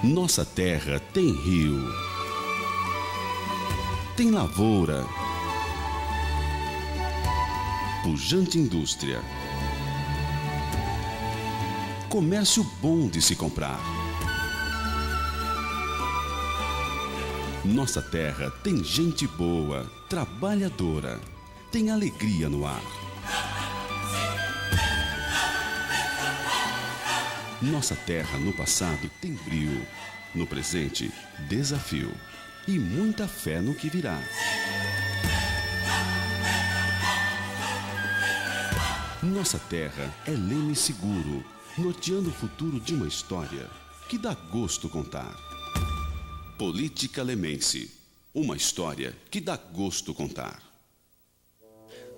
Nossa terra tem rio, tem lavoura, pujante indústria, comércio bom de se comprar. Nossa terra tem gente boa, trabalhadora, tem alegria no ar. Nossa terra no passado tem brio, no presente desafio e muita fé no que virá. Nossa terra é leme seguro, norteando o futuro de uma história que dá gosto contar. Política Lemense, uma história que dá gosto contar.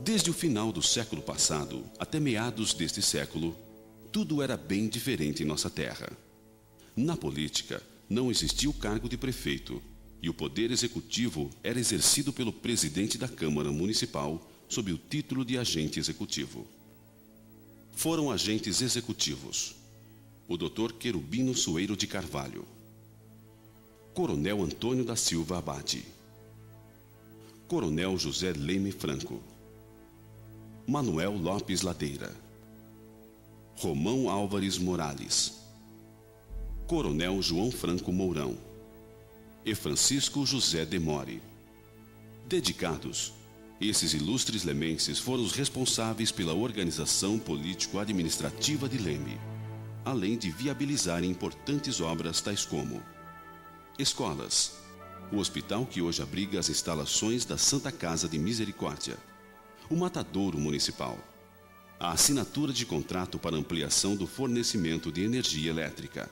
Desde o final do século passado até meados deste século, tudo era bem diferente em nossa terra. Na política, não existia o cargo de prefeito e o poder executivo era exercido pelo presidente da Câmara Municipal sob o título de agente executivo. Foram agentes executivos o Dr. Querubino Soeiro de Carvalho, Coronel Antônio da Silva Abade, Coronel José Leme Franco, Manuel Lopes Ladeira, Romão Álvares Morales, Coronel João Franco Mourão e Francisco José Demore. Dedicados, esses ilustres lemenses foram os responsáveis pela organização político-administrativa de Leme, além de viabilizarem importantes obras tais como escolas, o hospital que hoje abriga as instalações da Santa Casa de Misericórdia, o matadouro municipal, a assinatura de contrato para ampliação do fornecimento de energia elétrica,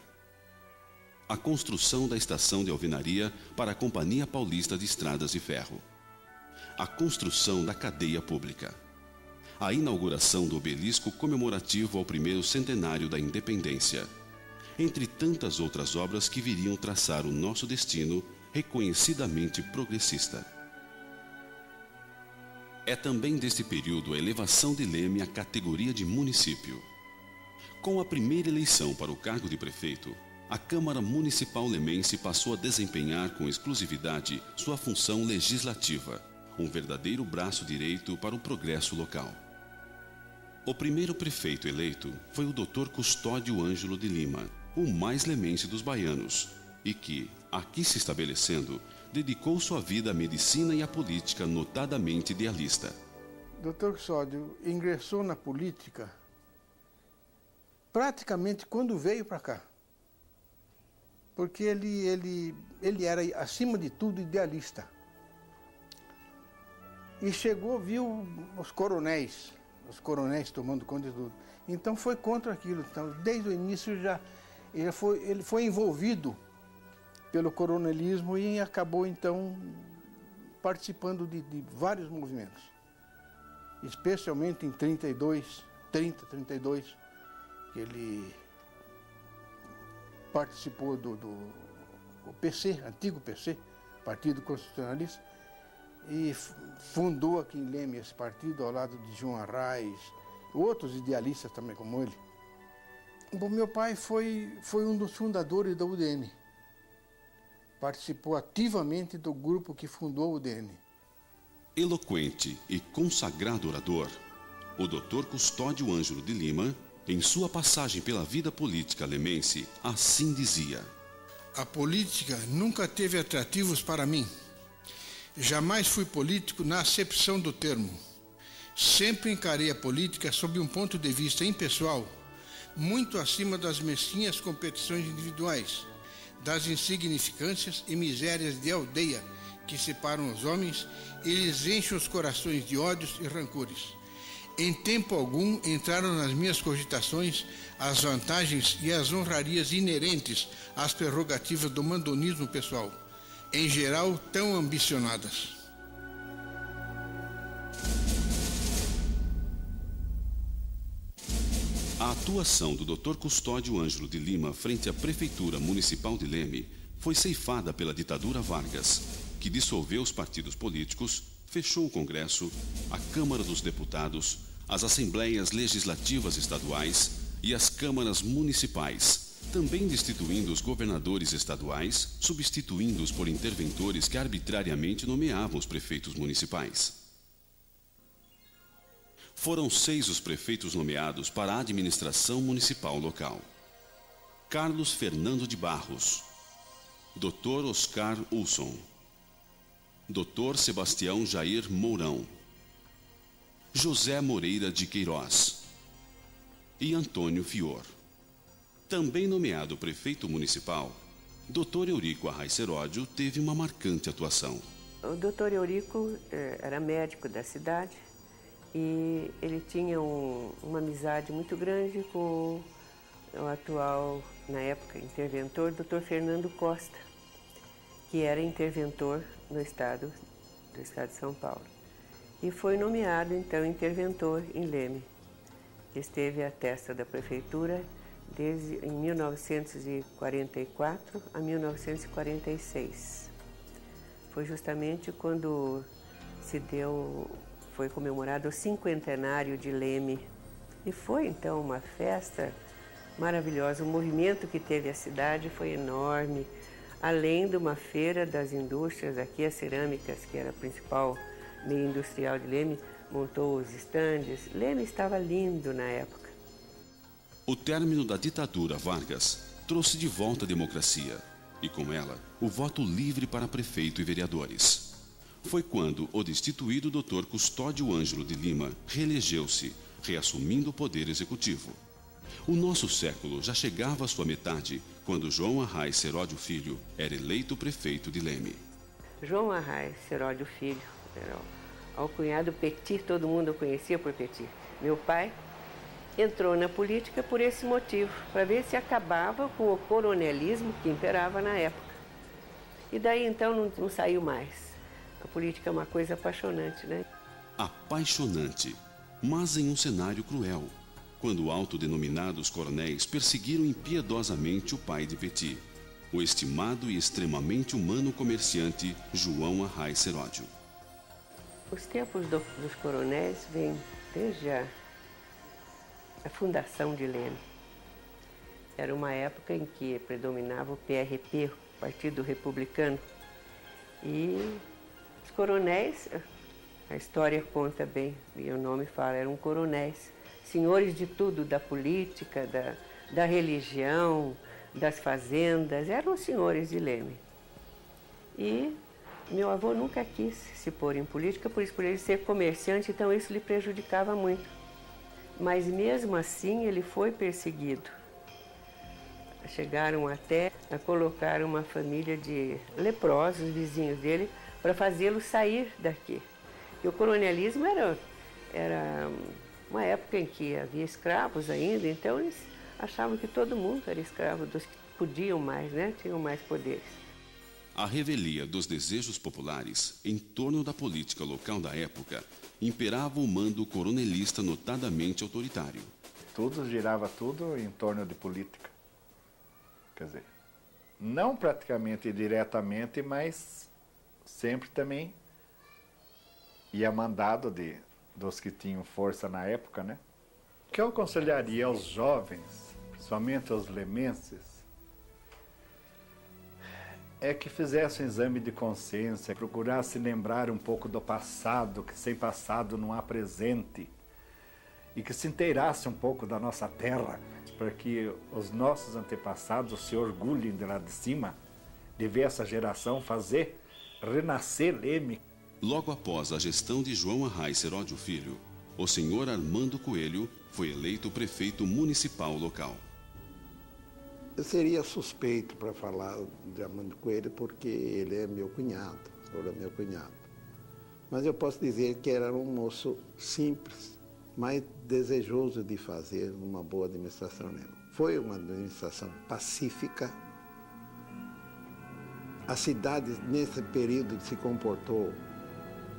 a construção da estação de alvenaria para a Companhia Paulista de Estradas de Ferro, a construção da cadeia pública, a inauguração do obelisco comemorativo ao primeiro centenário da independência, entre tantas outras obras que viriam traçar o nosso destino reconhecidamente progressista. É também deste período a elevação de Leme à categoria de município. Com a primeira eleição para o cargo de prefeito, a Câmara Municipal Lemense passou a desempenhar com exclusividade sua função legislativa, um verdadeiro braço direito para o progresso local. O primeiro prefeito eleito foi o Dr. Custódio Ângelo de Lima, o mais lemense dos baianos, e que, aqui se estabelecendo, dedicou sua vida à medicina e à política notadamente idealista. Dr. Custódio ingressou na política praticamente quando veio para cá, porque ele era, acima de tudo, idealista. E chegou, viu os coronéis tomando conta de tudo. Então foi contra aquilo. Então, desde o início ele foi envolvido pelo coronelismo e acabou então participando de vários movimentos. Especialmente em 32, que ele participou do PC, antigo PC, Partido Constitucionalista, e fundou aqui em Leme esse partido ao lado de João Arraes, outros idealistas também como ele. Bom, meu pai foi um dos fundadores da UDN. Participou ativamente do grupo que fundou a UDN. Eloquente e consagrado orador, o Dr. Custódio Ângelo de Lima, em sua passagem pela vida política lemense, assim dizia: a política nunca teve atrativos para mim. Jamais fui político na acepção do termo. Sempre encarei a política sob um ponto de vista impessoal, muito acima das mesquinhas competições individuais, das insignificâncias e misérias de aldeia que separam os homens e lhes enchem os corações de ódios e rancores. Em tempo algum entraram nas minhas cogitações as vantagens e as honrarias inerentes às prerrogativas do mandonismo pessoal, em geral tão ambicionadas. A atuação do Dr. Custódio Ângelo de Lima frente à Prefeitura Municipal de Leme foi ceifada pela ditadura Vargas, que dissolveu os partidos políticos, fechou o Congresso, a Câmara dos Deputados, as Assembleias Legislativas Estaduais e as Câmaras Municipais, também destituindo os governadores estaduais, substituindo-os por interventores que arbitrariamente nomeavam os prefeitos municipais. Foram 6 os prefeitos nomeados para a administração municipal local: Carlos Fernando de Barros, Dr. Oscar Ulson, Dr. Sebastião Jair Mourão, José Moreira de Queiroz e Antônio Fior. Também nomeado prefeito municipal, Dr. Eurico Arraes Seródio teve uma marcante atuação. O Dr. Eurico era médico da cidade e ele tinha uma amizade muito grande com o atual, na época, interventor, Dr. Fernando Costa, que era interventor do estado de São Paulo. E foi nomeado, então, interventor em Leme. Esteve à testa da prefeitura desde em 1944 a 1946. Foi justamente quando foi comemorado o 50º de Leme. E foi, então, uma festa maravilhosa. O movimento que teve a cidade foi enorme. Além de uma feira das indústrias, aqui as cerâmicas, que era a principal meio industrial de Leme, montou os estandes. Leme estava lindo na época. O término da ditadura Vargas trouxe de volta a democracia e, com ela, o voto livre para prefeito e vereadores. Foi quando o destituído Dr. Custódio Ângelo de Lima reelegeu-se, reassumindo o poder executivo. O nosso século já chegava à sua metade quando João Arraes Seródio Filho era eleito prefeito de Leme. João Arraes Seródio Filho, era o cunhado Petit, todo mundo o conhecia por Petit. Meu pai entrou na política por esse motivo, para ver se acabava com o coronelismo que imperava na época. E daí então não saiu mais. A política é uma coisa apaixonante, né? Apaixonante, mas em um cenário cruel, quando autodenominados coronéis perseguiram impiedosamente o pai de Petit, o estimado e extremamente humano comerciante João Arraes Seródio. Os tempos dos coronéis vêm desde a fundação de Leme. Era uma época em que predominava o PRP, o Partido Republicano. E os coronéis, a história conta bem, e o nome fala, eram coronéis, senhores de tudo, da política, da religião, das fazendas, eram os senhores de Leme. E meu avô nunca quis se pôr em política, por ele ser comerciante, então isso lhe prejudicava muito. Mas mesmo assim ele foi perseguido. Chegaram até a colocar uma família de leprosos, vizinhos dele, para fazê-lo sair daqui. E o coronelismo era uma época em que havia escravos ainda, então eles achavam que todo mundo era escravo, dos que podiam mais, né? Tinham mais poderes. A revelia dos desejos populares em torno da política local da época imperava o mando coronelista notadamente autoritário. Tudo girava em torno de política. Quer dizer, não praticamente diretamente, mas sempre também ia mandado dos que tinham força na época, né? O que eu aconselharia aos jovens, principalmente aos lemenses, é que fizesse um exame de consciência, procurasse lembrar um pouco do passado, que sem passado não há presente, e que se inteirasse um pouco da nossa terra, para que os nossos antepassados se orgulhem de lá de cima, de ver essa geração fazer renascer Leme. Logo após a gestão de João Arraes Seródio Filho, o senhor Armando Coelho foi eleito prefeito municipal local. Eu seria suspeito para falar de Armando Coelho porque ele é meu cunhado, Mas eu posso dizer que era um moço simples, mas desejoso de fazer uma boa administração. Foi uma administração pacífica. A cidade, nesse período, se comportou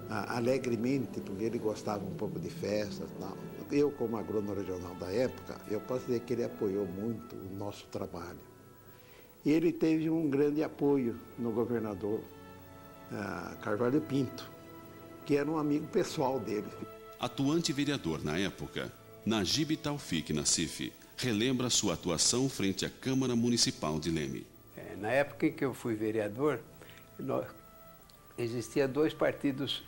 alegremente, porque ele gostava um pouco de festas. Não. Eu, como agrônomo regional da época, eu posso dizer que ele apoiou muito o nosso trabalho. E ele teve um grande apoio no governador Carvalho Pinto, que era um amigo pessoal dele. Atuante vereador na época, Najib Taufik Nassif relembra sua atuação frente à Câmara Municipal de Leme. Na época em que eu fui vereador, existia dois partidos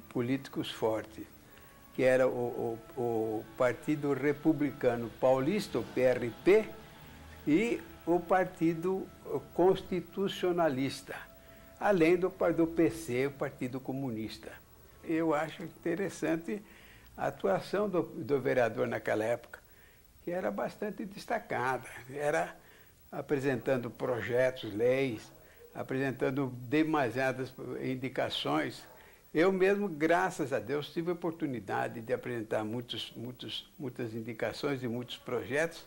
políticos fortes, que era o Partido Republicano Paulista, o PRP, e o Partido Constitucionalista, além do PC, o Partido Comunista. Eu acho interessante a atuação do vereador naquela época, que era bastante destacada, era apresentando projetos, leis, apresentando demasiadas indicações. Eu mesmo, graças a Deus, tive a oportunidade de apresentar muitas indicações e muitos projetos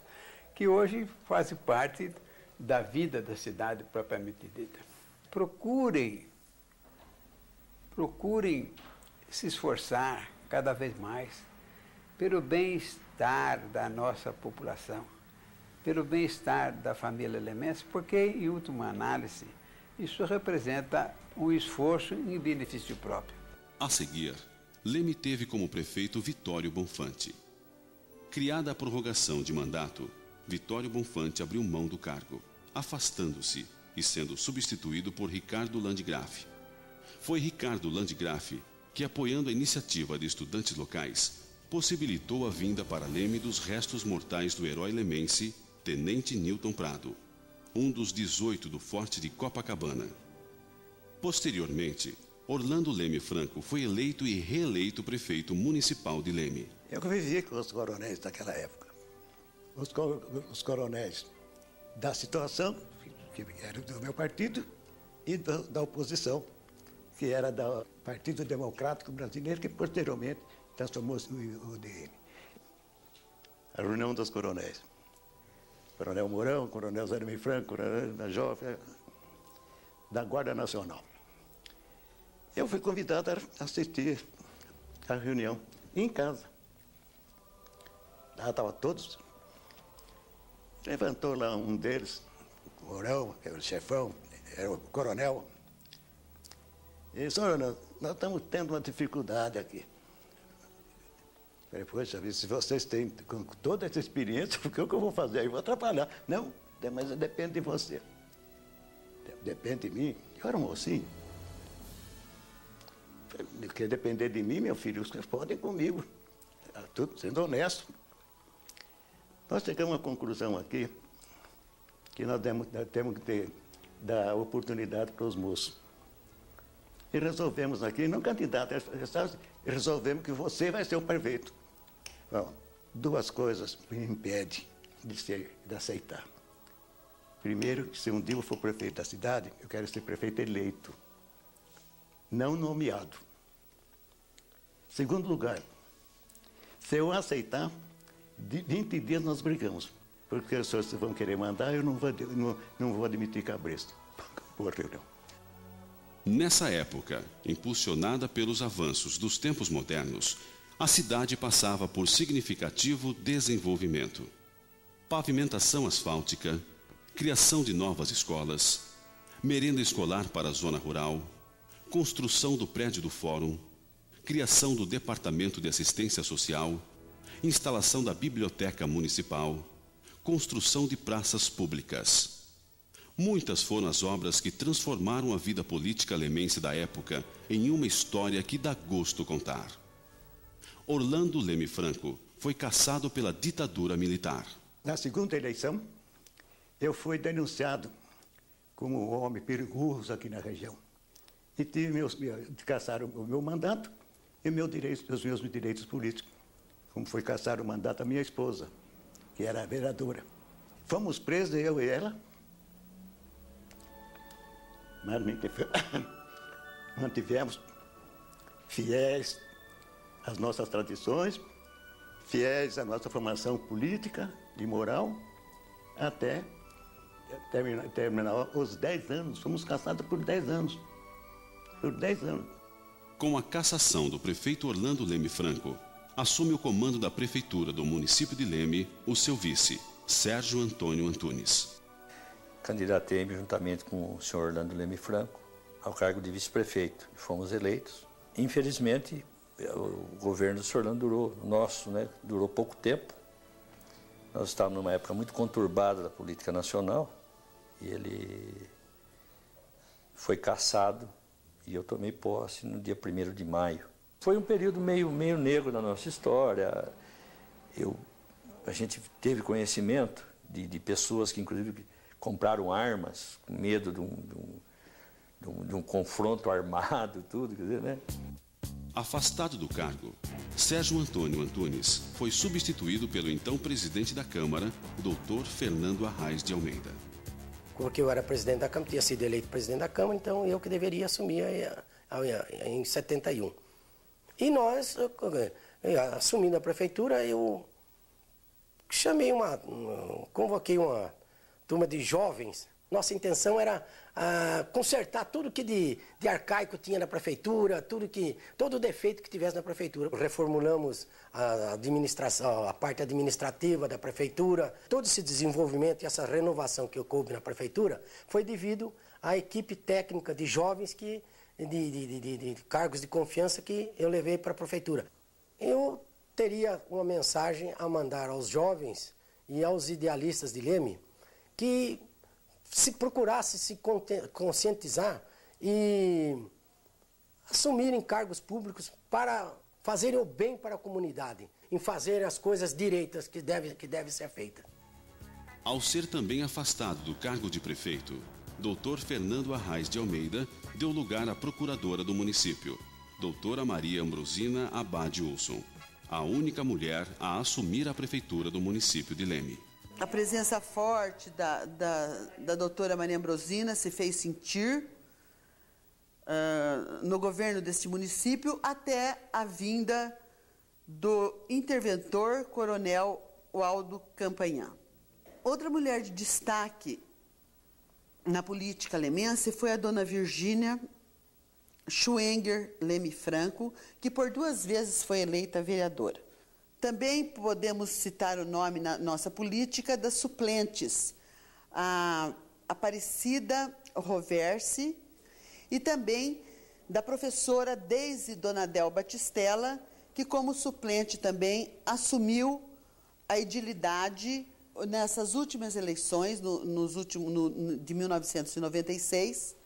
que hoje fazem parte da vida da cidade propriamente dita. Procurem se esforçar cada vez mais pelo bem-estar da nossa população, pelo bem-estar da família lemense, porque, em última análise, isso representa um esforço em benefício próprio. A seguir, Leme teve como prefeito Vitório Bonfante. Criada a prorrogação de mandato, Vitório Bonfante abriu mão do cargo, afastando-se e sendo substituído por Ricardo Landgraf. Foi Ricardo Landgraf que, apoiando a iniciativa de estudantes locais, possibilitou a vinda para Leme dos restos mortais do herói lemense, Tenente Nilton Prado, um dos 18 do Forte de Copacabana. Posteriormente, Orlando Leme Franco foi eleito e reeleito prefeito municipal de Leme. Eu convivi com os coronéis daquela época. Os coronéis da situação, que era do meu partido, e da oposição, que era do Partido Democrático Brasileiro, que posteriormente transformou-se no UDN. A reunião dos coronéis. Coronel Mourão, Coronel Zé Leme Franco, Coronel da Jovem, da Guarda Nacional. Eu fui convidado a assistir à reunião em casa. Lá estavam todos. Levantou lá um deles, o Mourão, que era o chefão, era o coronel. Ele disse: olha, nós estamos tendo uma dificuldade aqui. Eu falei: poxa, se vocês têm com toda essa experiência, o que eu vou fazer? Eu vou atrapalhar. Não, mas depende de você. Depende de mim. Eu era um mocinho. Quer depender de mim, meu filho, vocês podem comigo. Tudo sendo honesto. Nós chegamos a uma conclusão aqui, que nós temos que dar oportunidade para os moços. E resolvemos aqui, não candidato, resolvemos que você vai ser o prefeito. Bom, duas coisas me impedem de aceitar. Primeiro, se um dia eu for prefeito da cidade, eu quero ser prefeito eleito, não nomeado. Segundo lugar, se eu aceitar, de 20 dias nós brigamos, porque as pessoas vão querer mandar, eu não vou admitir cabresto. Boa reunião. Nessa época, impulsionada pelos avanços dos tempos modernos, a cidade passava por significativo desenvolvimento. Pavimentação asfáltica, criação de novas escolas, merenda escolar para a zona rural, construção do prédio do Fórum, criação do Departamento de Assistência Social, instalação da Biblioteca Municipal, construção de praças públicas. Muitas foram as obras que transformaram a vida política lemense da época em uma história que dá gosto contar. Orlando Leme Franco foi cassado pela ditadura militar. Na segunda eleição, eu fui denunciado como um homem perigoso aqui na região. E cassaram o meu mandato e os meus direitos políticos. Como foi cassar o mandato da minha esposa, que era vereadora. Fomos presos, eu e ela. Mas mantivemos fiéis às nossas tradições, fiéis à nossa formação política e moral, até terminar os 10 anos. Fomos caçados por 10 anos. Por 10 anos. Com a cassação do prefeito Orlando Leme Franco, assume o comando da prefeitura do município de Leme o seu vice, Sérgio Antônio Antunes. Candidatei-me juntamente com o senhor Orlando Leme Franco ao cargo de vice-prefeito e fomos eleitos. Infelizmente, o governo do senhor Orlando durou pouco tempo. Nós estávamos numa época muito conturbada da política nacional e ele foi cassado e eu tomei posse no dia 1º de maio. Foi um período meio negro da nossa história. A gente teve conhecimento de pessoas que, inclusive, compraram armas com medo de um confronto armado, tudo, quer dizer, né? Afastado do cargo, Sérgio Antônio Antunes foi substituído pelo então presidente da Câmara, Dr. Fernando Arraes de Almeida. Porque eu era presidente da Câmara, tinha sido eleito presidente da Câmara, então eu que deveria assumir em 71. E nós, assumindo a prefeitura, eu convoquei uma turma de jovens. Nossa intenção era consertar tudo que de arcaico tinha na prefeitura, todo defeito que tivesse na prefeitura. Reformulamos a administração, a parte administrativa da prefeitura. Todo esse desenvolvimento e essa renovação que ocorre na prefeitura foi devido à equipe técnica de jovens de cargos de confiança que eu levei para a prefeitura. Eu teria uma mensagem a mandar aos jovens e aos idealistas de Leme que se procurasse se conscientizar e assumirem cargos públicos para fazerem o bem para a comunidade, em fazer as coisas direitas que deve ser feitas. Ao ser também afastado do cargo de prefeito, Dr. Fernando Arraes de Almeida deu lugar à procuradora do município, doutora Maria Ambrosina Abade Wilson, a única mulher a assumir a prefeitura do município de Leme. A presença forte da doutora Maria Ambrosina se fez sentir no governo deste município até a vinda do interventor coronel Waldo Campanhã. Outra mulher de destaque na política lemense foi a dona Virgínia Schwenger Leme Franco, que por 2 vezes foi eleita vereadora. Também podemos citar o nome na nossa política das suplentes, a Aparecida Roversi e também da professora Deise Donadel Batistella, que como suplente também assumiu a edilidade nessas últimas eleições, de 1996.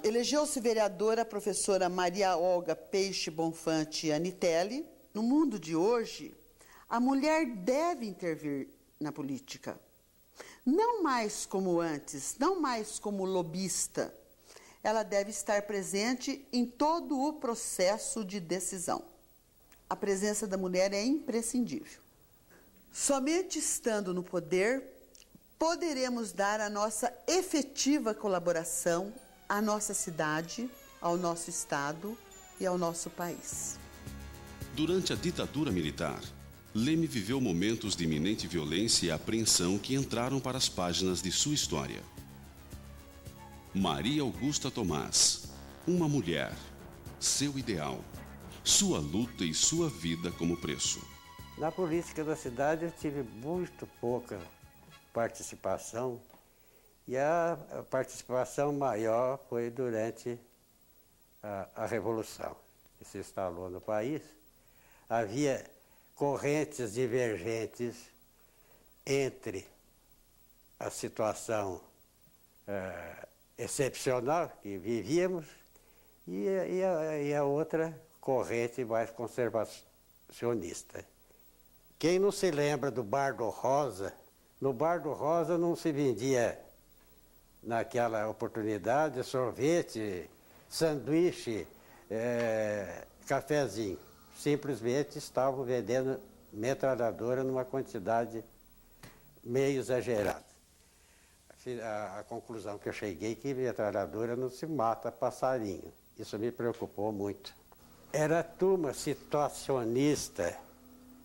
Elegeu-se vereadora a professora Maria Olga Peixe Bonfante Anitelli. No mundo de hoje, a mulher deve intervir na política. Não mais como antes, não mais como lobista. Ela deve estar presente em todo o processo de decisão. A presença da mulher é imprescindível. Somente estando no poder, poderemos dar a nossa efetiva colaboração à nossa cidade, ao nosso estado e ao nosso país. Durante a ditadura militar, Leme viveu momentos de iminente violência e apreensão que entraram para as páginas de sua história. Maria Augusta Tomás, uma mulher, seu ideal, sua luta e sua vida como preço. Na política da cidade eu tive muito pouca participação e a participação maior foi durante a Revolução que se instalou no país. Havia correntes divergentes entre a situação excepcional que vivíamos e a outra corrente mais conservacionista. Quem não se lembra do Bar do Rosa? No Bar do Rosa não se vendia, naquela oportunidade, sorvete, sanduíche, cafezinho. Simplesmente estavam vendendo metralhadora numa quantidade meio exagerada. A conclusão que eu cheguei é que metralhadora não se mata passarinho. Isso me preocupou muito. Era a turma situacionista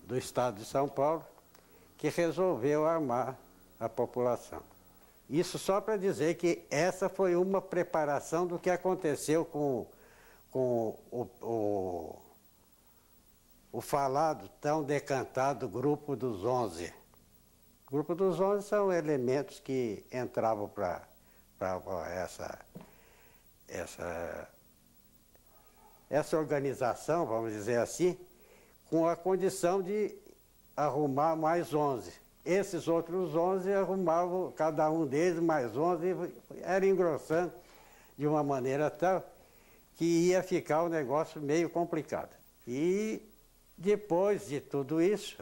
do estado de São Paulo que resolveu armar a população. Isso só para dizer que essa foi uma preparação do que aconteceu com o falado, tão decantado Grupo dos 11. O Grupo dos 11 são elementos que entravam para essa organização, vamos dizer assim, com a condição de arrumar mais 11. Esses outros 11 arrumavam, cada um deles mais 11, era engrossando de uma maneira tal que ia ficar um negócio meio complicado. E depois de tudo isso,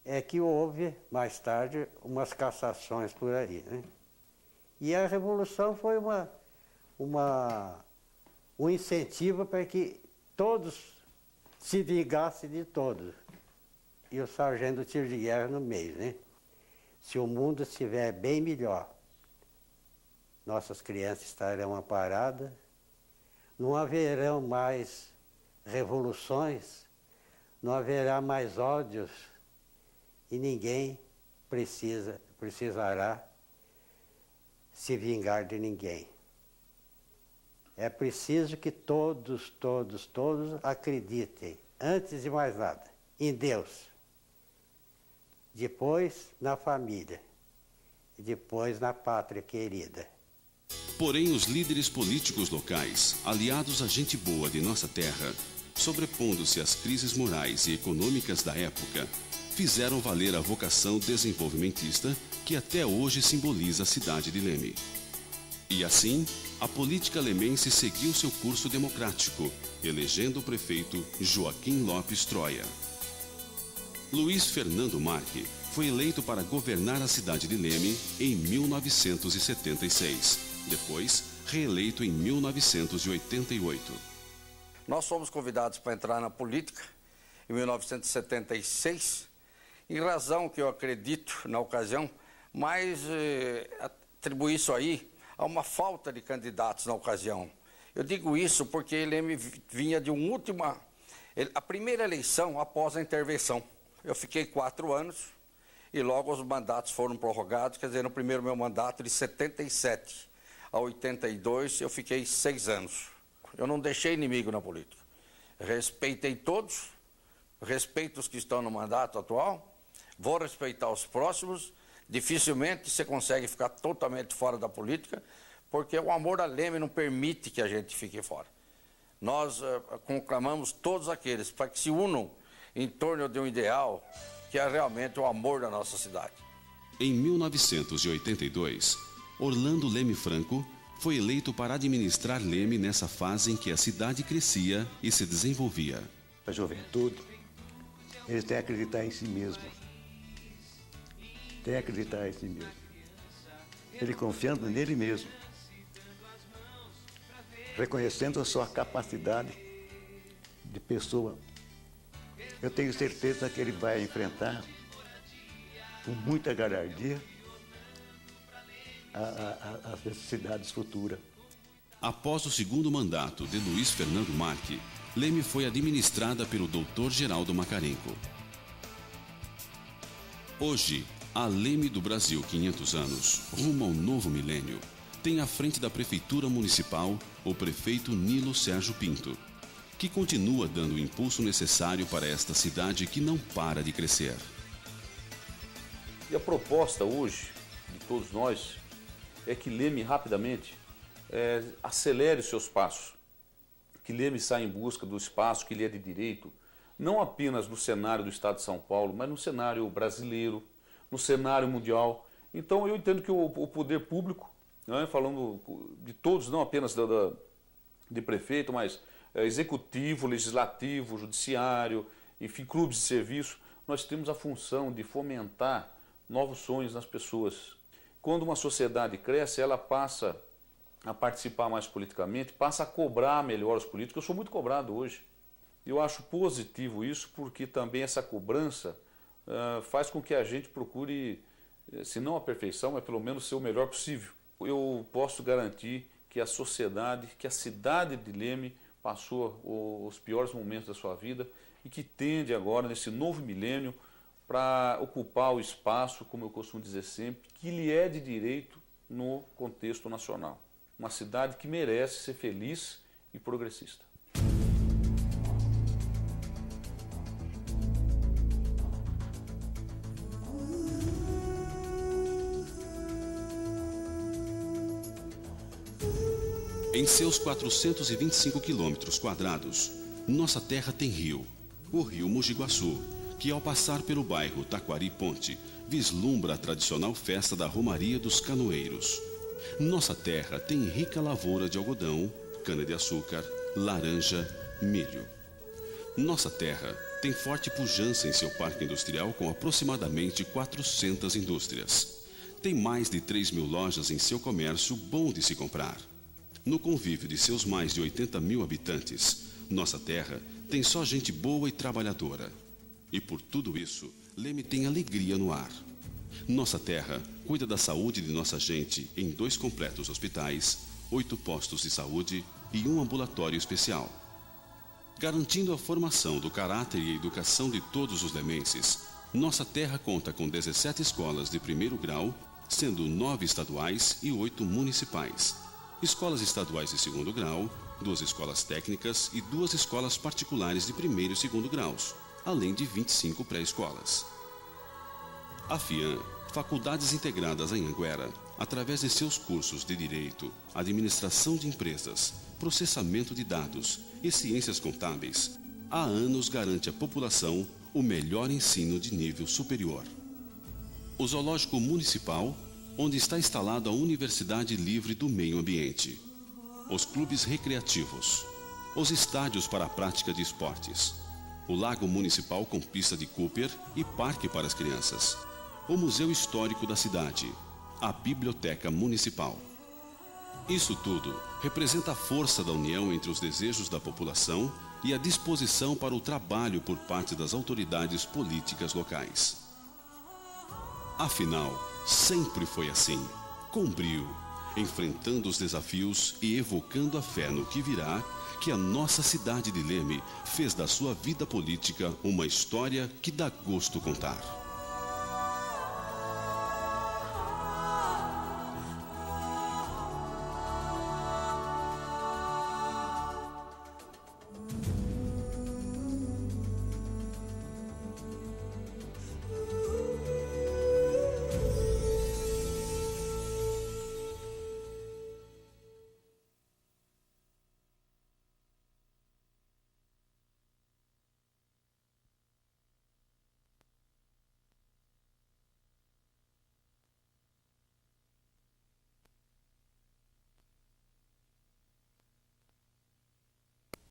é que houve, mais tarde, umas cassações por aí, né? E a Revolução foi um incentivo para que todos se vingassem de todos. E o sargento do tiro de guerra no meio, né? Se o mundo estiver bem melhor, nossas crianças estarão amparadas, não haverão mais revoluções, não haverá mais ódios e ninguém precisará se vingar de ninguém. É preciso que todos acreditem, antes de mais nada, em Deus, depois na família e depois na pátria querida. Porém, os líderes políticos locais, aliados à gente boa de nossa terra, sobrepondo-se às crises morais e econômicas da época, fizeram valer a vocação desenvolvimentista que até hoje simboliza a cidade de Leme. E assim, a política lemense seguiu seu curso democrático, elegendo o prefeito Joaquim Lopes Troia. Luiz Fernando Marque foi eleito para governar a cidade de Leme em 1976, depois reeleito em 1988. Nós fomos convidados para entrar na política em 1976, em razão que eu acredito, na ocasião, mas atribuí isso aí a uma falta de candidatos na ocasião. Eu digo isso porque ele vinha de a primeira eleição após a intervenção. Eu fiquei 4 anos e logo os mandatos foram prorrogados, quer dizer, no primeiro meu mandato, de 77 a 82, eu fiquei 6 anos. Eu não deixei inimigo na política. Respeitei todos, respeito os que estão no mandato atual, vou respeitar os próximos. Dificilmente você consegue ficar totalmente fora da política, porque o amor a Leme não permite que a gente fique fora. Nós conclamamos todos aqueles para que se unam em torno de um ideal que é realmente o amor da nossa cidade. Em 1982, Orlando Leme Franco foi eleito para administrar Leme nessa fase em que a cidade crescia e se desenvolvia. A juventude, eles têm que acreditar em si mesmo. Tem que acreditar em si mesmo. Ele confiando nele mesmo. Reconhecendo a sua capacidade de pessoa. Eu tenho certeza que ele vai enfrentar com muita galhardia as necessidades futuras. Após o segundo mandato de Luiz Fernando Marque, Leme foi administrada pelo Dr. Geraldo Macarenco. Hoje, a Leme do Brasil 500 anos, rumo ao novo milênio, tem à frente da Prefeitura Municipal o prefeito Nilo Sérgio Pinto, que continua dando o impulso necessário para esta cidade que não para de crescer. E a proposta hoje, de todos nós, é que Leme rapidamente acelere os seus passos, que Leme saia em busca do espaço que lhe é de direito, não apenas no cenário do Estado de São Paulo, mas no cenário brasileiro, no cenário mundial. Então eu entendo que o poder público, né, falando de todos, não apenas de prefeito, mas executivo, legislativo, judiciário, enfim, clubes de serviço, nós temos a função de fomentar novos sonhos nas pessoas. Quando uma sociedade cresce, ela passa a participar mais politicamente, passa a cobrar melhor os políticos. Eu sou muito cobrado hoje. Eu acho positivo isso, porque também essa cobrança faz com que a gente procure, se não a perfeição, mas pelo menos ser o melhor possível. Eu posso garantir que a sociedade, que a cidade de Leme passou os piores momentos da sua vida e que tende agora, nesse novo milênio, para ocupar o espaço, como eu costumo dizer sempre, que lhe é de direito no contexto nacional. Uma cidade que merece ser feliz e progressista. Em seus 425 quilômetros quadrados, nossa terra tem rio, o rio Mojiguaçu, que ao passar pelo bairro Taquari Ponte, vislumbra a tradicional festa da Romaria dos Canoeiros. Nossa terra tem rica lavoura de algodão, cana-de-açúcar, laranja, milho. Nossa terra tem forte pujança em seu parque industrial com aproximadamente 400 indústrias. Tem mais de 3.000 lojas em seu comércio bom de se comprar. No convívio de seus mais de 80.000 habitantes, nossa terra tem só gente boa e trabalhadora. E por tudo isso, Leme tem alegria no ar. Nossa terra cuida da saúde de nossa gente em 2 completos hospitais, 8 postos de saúde e um ambulatório especial. Garantindo a formação do caráter e a educação de todos os lemenses, nossa terra conta com 17 escolas de 1º grau, sendo 9 estaduais e 8 municipais. Escolas estaduais de 2º grau, 2 escolas técnicas e 2 escolas particulares de 1º e 2º graus, além de 25 pré-escolas. A FIAM, Faculdades Integradas em Anguera, através de seus cursos de Direito, Administração de Empresas, Processamento de Dados e Ciências Contábeis, há anos garante à população o melhor ensino de nível superior. O Zoológico Municipal, onde está instalada a Universidade Livre do Meio Ambiente. Os clubes recreativos. Os estádios para a prática de esportes. O Lago Municipal com pista de Cooper e parque para as crianças. O Museu Histórico da cidade. A Biblioteca Municipal. Isso tudo representa a força da união entre os desejos da população e a disposição para o trabalho por parte das autoridades políticas locais. Afinal, sempre foi assim, com brio, enfrentando os desafios e evocando a fé no que virá, que a nossa cidade de Leme fez da sua vida política uma história que dá gosto contar.